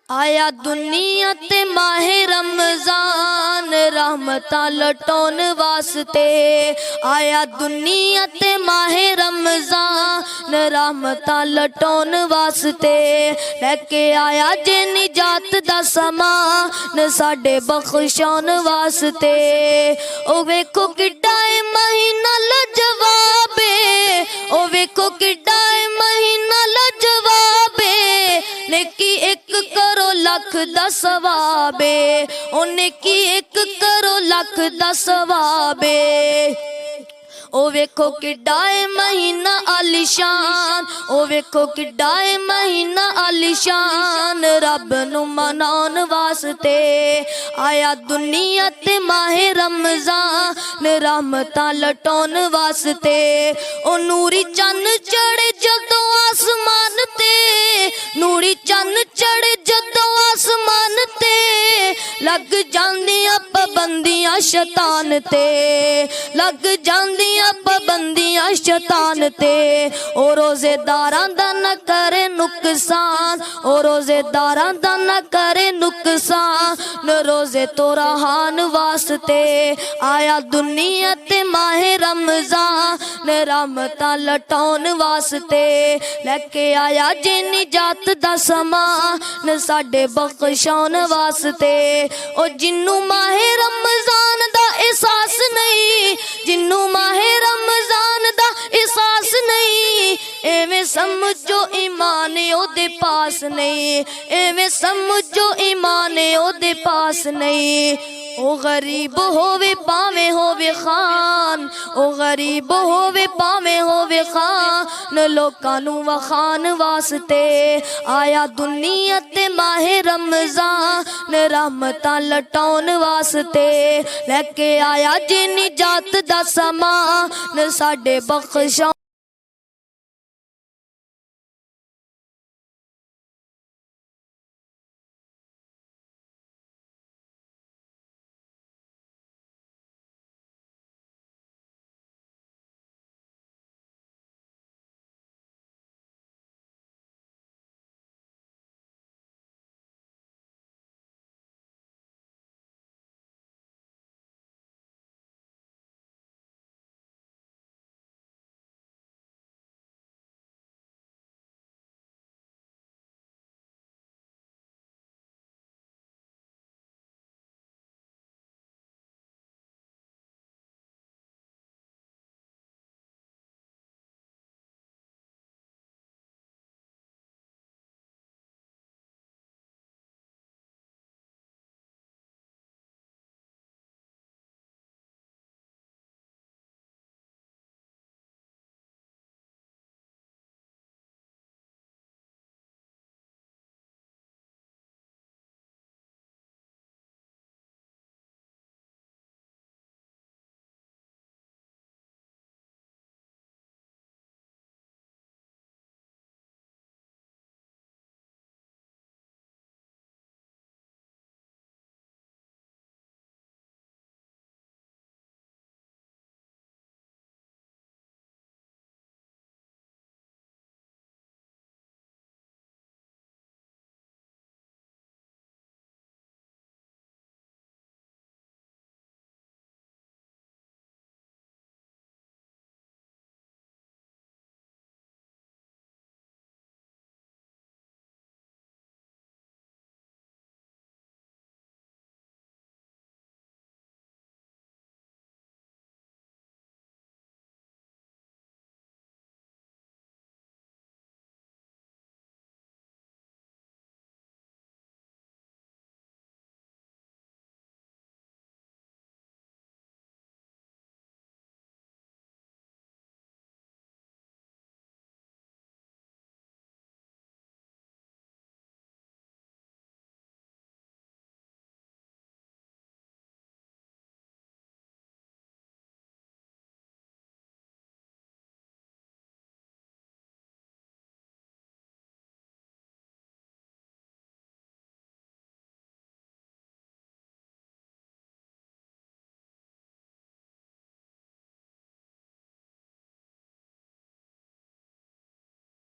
आया दुनिया ते माहे रमजान रहमतां लटौन वास्ते। आया दुनिया ते माहे रमजान रहमतां लटौन वास्ते। लेके आया जे निजात दा समान साडे बख्शौन वास्ते। ओ वेखो किड्डा ए महीना लाजवाबे, ओ वेखो किड्डा ए महीना लाजवाबे। नेकी एक करो लख दा सवाबे, ओ नेकी एक करो लख दा सवाबे। ओ वेखो किड्डा ए महीना आलिशान, ओ वेखो किड्डा ए महीना आलिशान रब नू मनाउन वास्ते। आया दुनिया ते माहे रमजान रहमतां लटौन वास्ते। ओ नूरी चन्न चढ़े जदों आसमान ते, नूरी चन्न चढ़े जदों आसमान ते। लग जांदियां पाबंदियां शैतान ते, लग जांदियां पाबंदियां शैतान ते। ओ रोजेदारां दा ना करे नुकसान, ओ रोजेदारां दा ना करे नुकसान रोजे तो रहान वास्ते। आया दुनिया ते माहे रमजान रहमतां लटौन वास्ते। लेके आया जे निजात दा समान साडे बख्शौन वास्ते। ओ जिन्नू माहे रमजान दा एहसास नहीं, जिन्नू माहे रमजान दा एहसास नहीं, एवें समझो ईमान ओदे पास नहीं, एवें समझो ईमान ओदे पास नहीं। ओ गरीब होवे पावे होवे खान, ओ गरीब होवे पावे होवे खान लोकां नू वखान वास्ते। आया दुनिया ते माहे रमजान रहमतां लटौन वास्ते। लेके आया जे निजात दा समान साडे बख्शौन